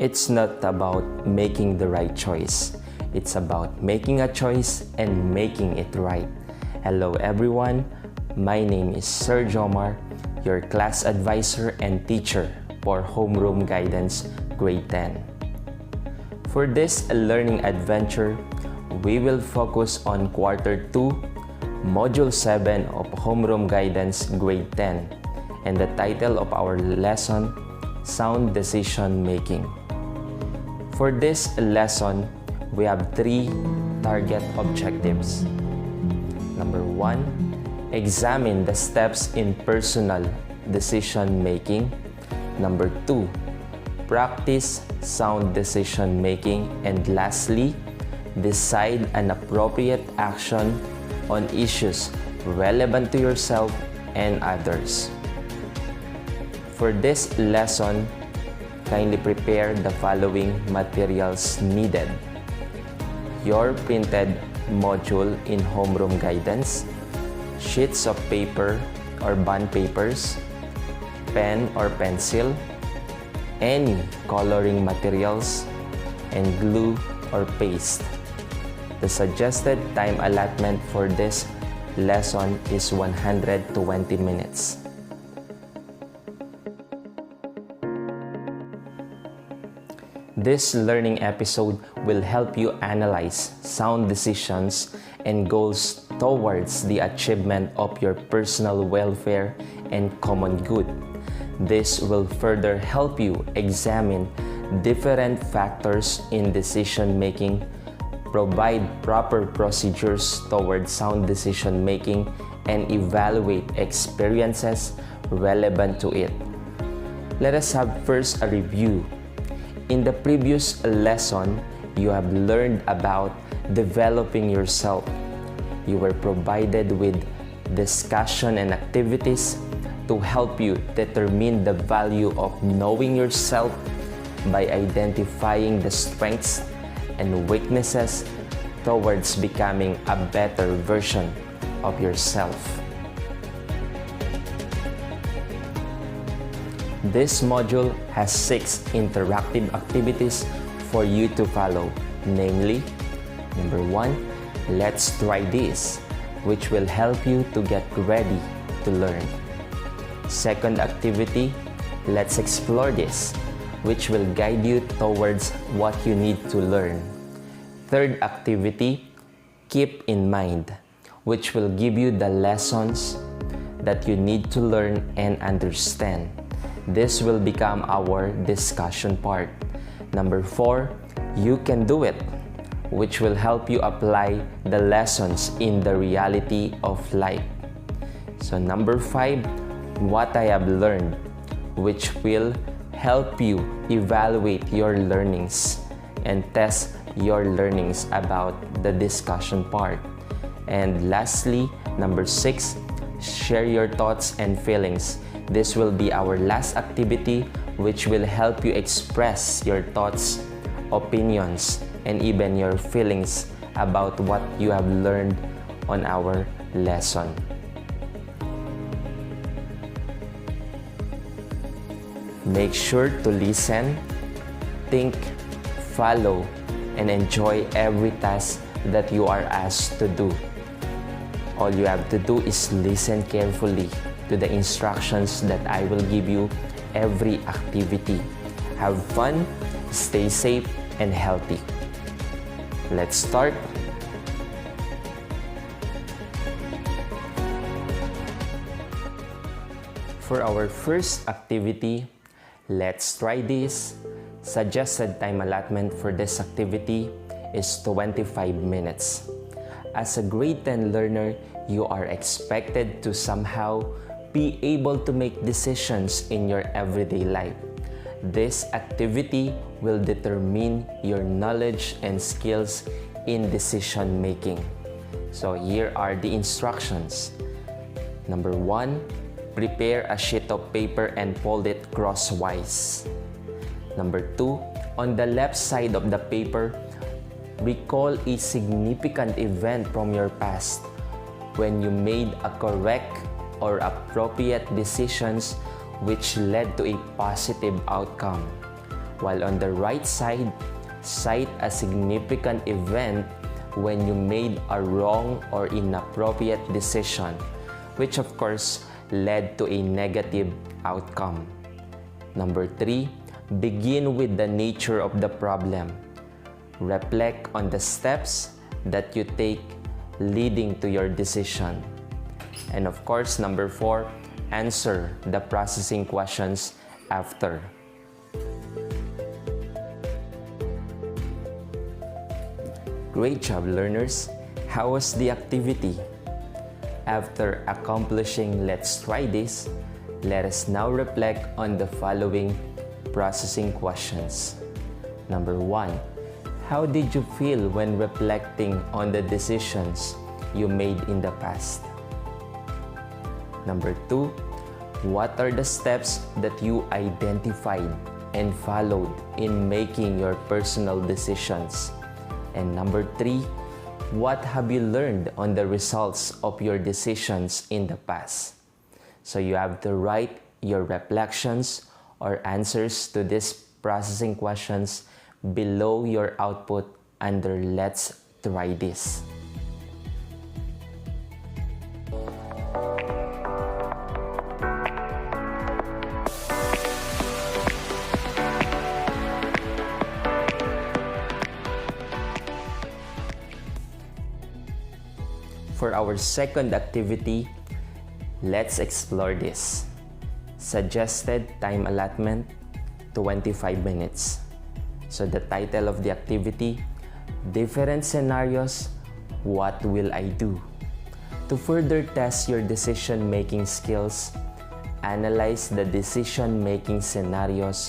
It's not about making the right choice. It's about making a choice and making it right. Hello everyone, my name is Sir Jomar, your class advisor and teacher for Homeroom Guidance Grade 10. For this learning adventure, we will focus on Quarter 2, Module 7 of Homeroom Guidance Grade 10, and the title of our lesson, Sound Decision Making. For this lesson, we have 3 target objectives. Number 1, examine the steps in personal decision making. Number 2, practice sound decision making. And lastly, decide an appropriate action on issues relevant to yourself and others. For this lesson, kindly prepare the following materials needed: your printed module in Homeroom Guidance, sheets of paper or bond papers, pen or pencil, any coloring materials, and glue or paste. The suggested time allotment for this lesson is 120 minutes. This learning episode will help you analyze sound decisions and goals towards the achievement of your personal welfare and common good. This will further help you examine different factors in decision making, provide proper procedures towards sound decision making, and evaluate experiences relevant to it. Let us have first a review. In the previous lesson, you have learned about developing yourself. You were provided with discussion and activities to help you determine the value of knowing yourself by identifying the strengths and weaknesses towards becoming a better version of yourself. This module has 6 interactive activities for you to follow, namely, number 1, let's try this, which will help you to get ready to learn. Second activity, let's explore this, which will guide you towards what you need to learn. Third activity, keep in mind, which will give you the lessons that you need to learn and understand. This will become our discussion part. Number 4, you can do it, which will help you apply the lessons in the reality of life. So number 5, what I have learned, which will help you evaluate your learnings and test your learnings about the discussion part. And lastly, number 6, share your thoughts and feelings. This will be our last activity, which will help you express your thoughts, opinions, and even your feelings about what you have learned on our lesson. Make sure to listen, think, follow, and enjoy every task that you are asked to do. All you have to do is listen carefully to the instructions that I will give you every activity. Have fun, stay safe, and healthy. Let's start. For our first activity, let's try this. Suggested time allotment for this activity is 25 minutes. As a grade 10 learner, you are expected to somehow be able to make decisions in your everyday life. This activity will determine your knowledge and skills in decision making. So here are the instructions. Number 1, prepare a sheet of paper and fold it crosswise. Number 2, on the left side of the paper, recall a significant event from your past when you made a correct or appropriate decisions which led to a positive outcome. while on the right side, cite a significant event when you made a wrong or inappropriate decision, which of course led to a negative outcome. Number 3, begin with the nature of the problem. Reflect on the steps that you take leading to your decision. And of course, number 4, answer the processing questions after. Great job, learners! How was the activity? After accomplishing "Let's try this," let us now reflect on the following processing questions. Number 1, how did you feel when reflecting on the decisions you made in the past? Number 2, what are the steps that you identified and followed in making your personal decisions? And number 3, what have you learned on the results of your decisions in the past? So you have to write your reflections or answers to these processing questions below your output under "Let's try this." For our second activity, let's explore this. Suggested time allotment, 25 minutes. So the title of the activity, different scenarios, what will I do? To further test your decision-making skills, analyze the decision-making scenarios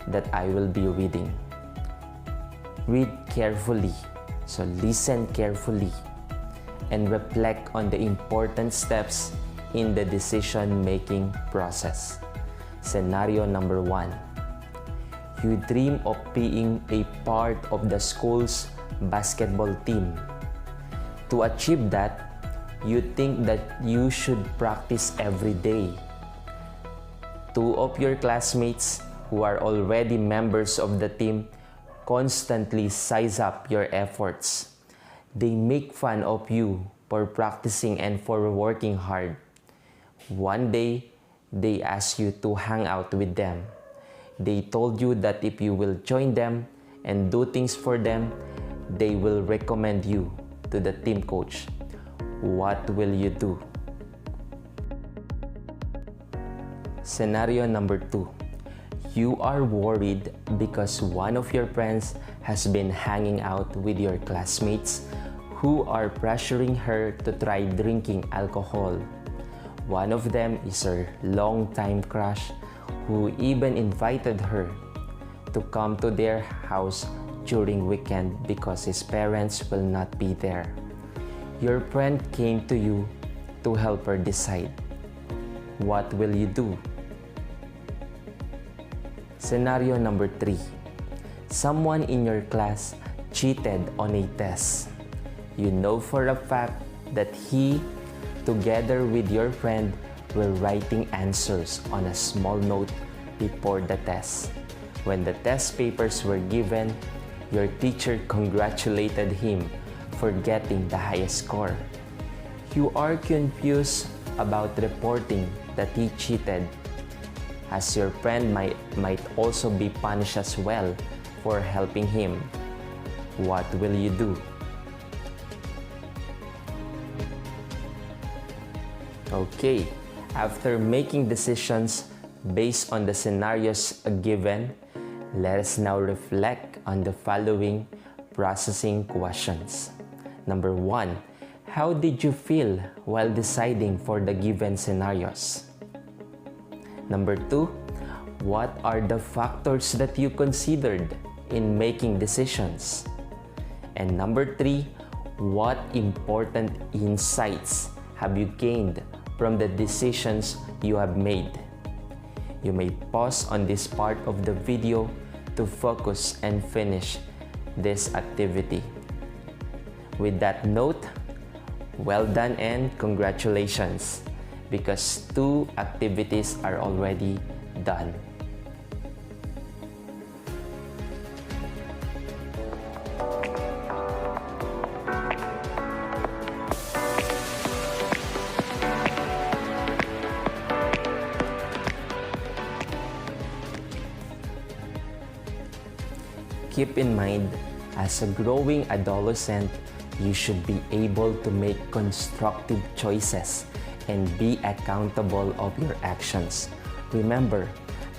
that I will be reading. Read carefully, so listen carefully, and reflect on the important steps in the decision-making process. Scenario number 1. You dream of being a part of the school's basketball team. To achieve that, you think that you should practice every day. 2 of your classmates who are already members of the team constantly size up your efforts. They make fun of you for practicing and for working hard. One day, they ask you to hang out with them. They told you that if you will join them and do things for them, they will recommend you to the team coach. What will you do? Scenario number 2. You are worried because one of your friends has been hanging out with your classmates who are pressuring her to try drinking alcohol. One of them is her longtime crush who even invited her to come to their house during weekend because his parents will not be there. Your friend came to you to help her decide. What will you do? Scenario number 3. Someone in your class cheated on a test. You know for a fact that he, together with your friend, were writing answers on a small note before the test. When the test papers were given, your teacher congratulated him for getting the highest score. You are confused about reporting that he cheated, as your friend might also be punished as well for helping him. What will you do? Okay, after making decisions based on the scenarios given, let us now reflect on the following processing questions. Number 1, how did you feel while deciding for the given scenarios? Number 2, what are the factors that you considered in making decisions? And number 3, what important insights have you gained from the decisions you have made? You may pause on this part of the video to focus and finish this activity. With that note, well done and congratulations, because 2 activities are already done. keep in mind, as a growing adolescent, you should be able to make constructive choices and be accountable of your actions. Remember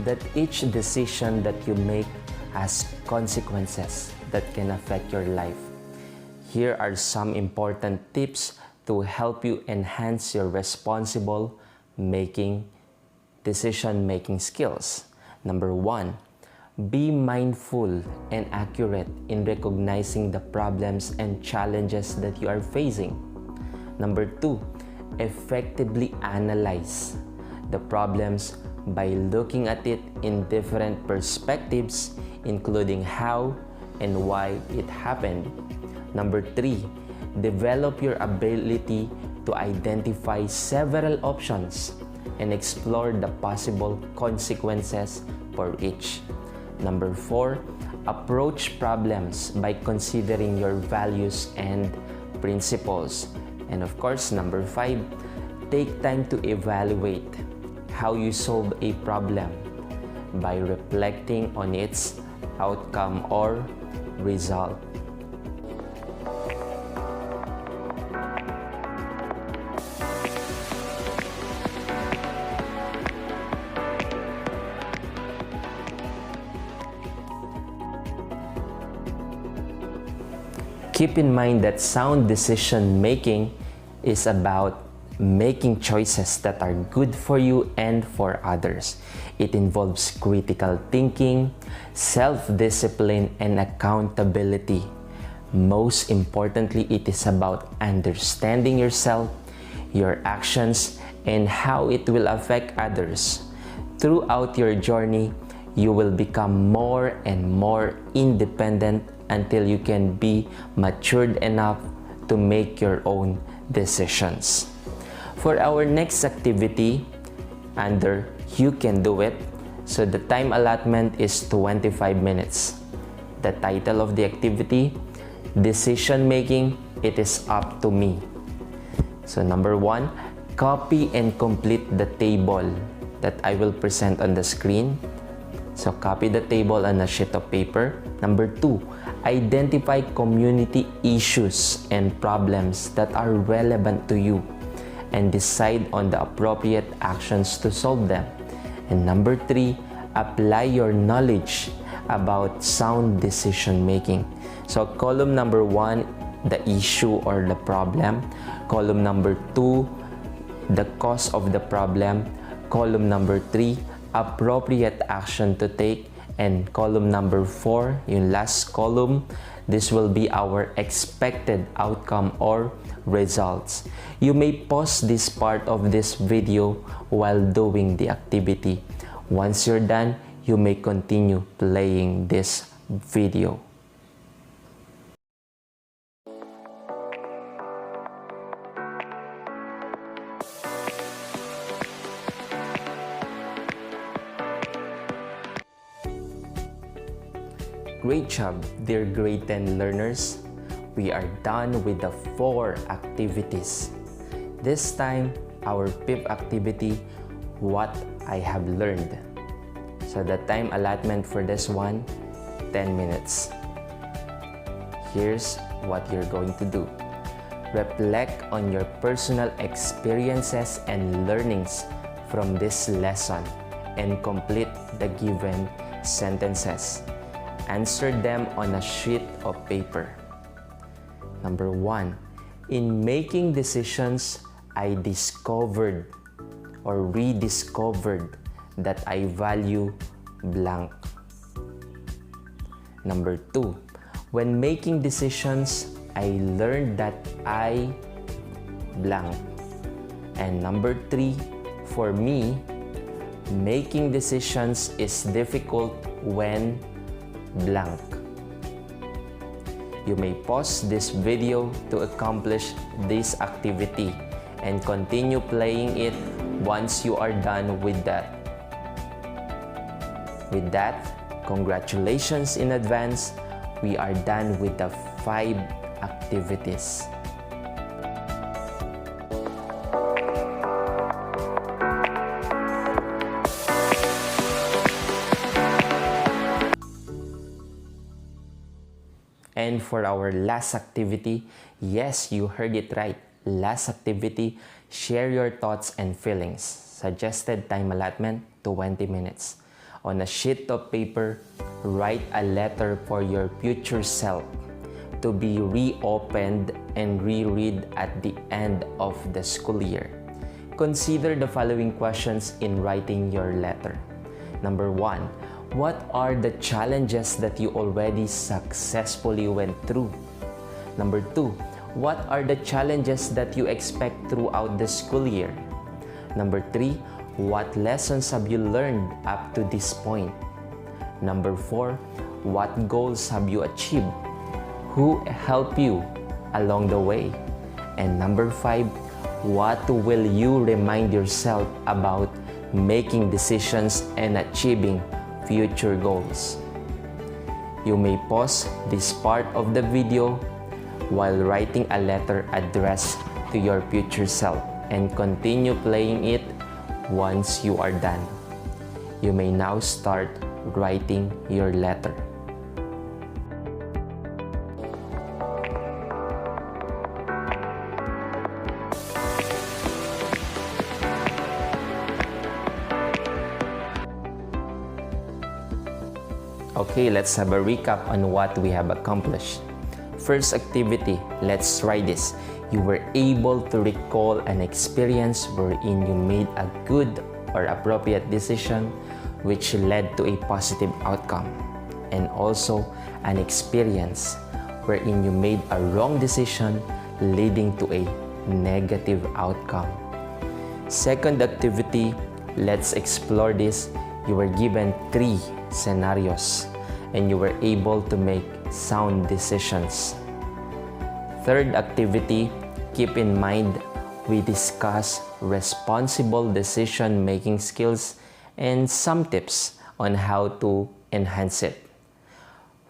that each decision that you make has consequences that can affect your life. Here are some important tips to help you enhance your responsible decision-making skills. Number 1, be mindful and accurate in recognizing the problems and challenges that you are facing. Number 2, effectively analyze the problems by looking at it in different perspectives, including how and why it happened. Number 3, develop your ability to identify several options and explore the possible consequences for each. Number 4, approach problems by considering your values and principles. And of course, number 5, take time to evaluate how you solve a problem by reflecting on its outcome or result. Keep in mind that sound decision making is about making choices that are good for you and for others. It involves critical thinking, self-discipline, and accountability. Most importantly, it is about understanding yourself, your actions, and how it will affect others. Throughout your journey, you will become more and more independent until you can be matured enough to make your own decisions. For our next activity, under You Can Do It, so the time allotment is 25 minutes. The title of the activity, Decision Making, It Is Up to Me. So number 1, copy and complete the table that I will present on the screen. So copy the table on a sheet of paper. Number 2, identify community issues and problems that are relevant to you and decide on the appropriate actions to solve them. And number 3, apply your knowledge about sound decision making. So column number 1, the issue or the problem. Column number 2, the cause of the problem. Column number 3, appropriate action to take. And column number 4, yung last column, this will be our expected outcome or results. You may pause this part of this video while doing the activity. Once you're done, you may continue playing this video. Great job, dear grade 10 learners. We are done with the 4 activities. This time, our 5th activity, what I have learned. So the time allotment for this one, 10 minutes. Here's what you're going to do. Reflect on your personal experiences and learnings from this lesson and complete the given sentences. Answer them on a sheet of paper. Number 1, in making decisions, I discovered or rediscovered that I value blank. Number 2, when making decisions, I learned that I blank. And number 3, for me, making decisions is difficult when blank. You may pause this video to accomplish this activity and continue playing it once you are done with that. With that, congratulations in advance. We are done with the 5 activities. And for our last activity, yes, you heard it right. Last activity, share your thoughts and feelings. Suggested time allotment, 20 minutes. On a sheet of paper, write a letter for your future self to be reopened and reread at the end of the school year. Consider the following questions in writing your letter. Number 1, what are the challenges that you already successfully went through? Number 2, what are the challenges that you expect throughout the school year? Number 3, what lessons have you learned up to this point? Number 4, what goals have you achieved? Who helped you along the way? And number 5, what will you remind yourself about making decisions and achieving future goals? You may pause this part of the video while writing a letter addressed to your future self and continue playing it once you are done. You may now start writing your letter. Okay, let's have a recap on what we have accomplished. First activity, let's try this. You were able to recall an experience wherein you made a good or appropriate decision which led to a positive outcome, and also an experience wherein you made a wrong decision leading to a negative outcome. Second activity, let's explore this. You were given 3 scenarios and you were able to make sound decisions. Third activity, keep in mind we discuss responsible decision-making skills and some tips on how to enhance it.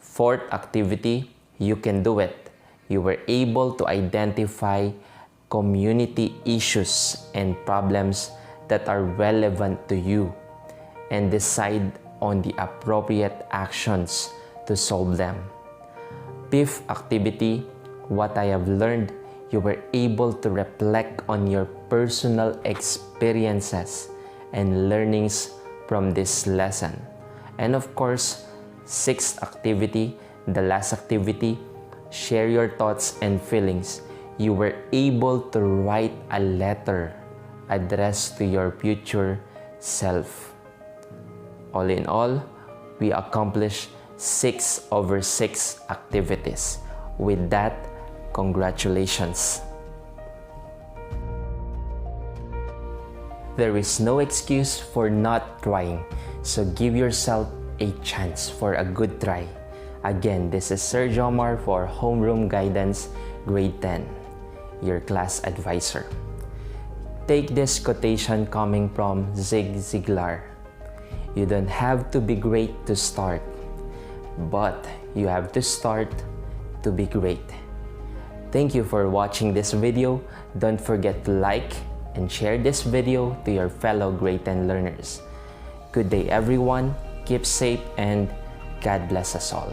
Fourth activity, you can do it. You were able to identify community issues and problems that are relevant to you and decide on the appropriate actions to solve them. Fifth activity, what I have learned, you were able to reflect on your personal experiences and learnings from this lesson. And of course, sixth activity, the last activity, share your thoughts and feelings. You were able to write a letter addressed to your future self. All in all, we accomplished 6 over 6 activities. With that, congratulations! There is no excuse for not trying, so give yourself a chance for a good try. Again, this is Sir Jomar for Homeroom Guidance, Grade 10, your class advisor. Take this quotation coming from Zig Ziglar. You don't have to be great to start, but you have to start to be great. Thank you for watching this video. Don't forget to like and share this video to your fellow Grade 10 learners. Good day everyone, keep safe, and God bless us all.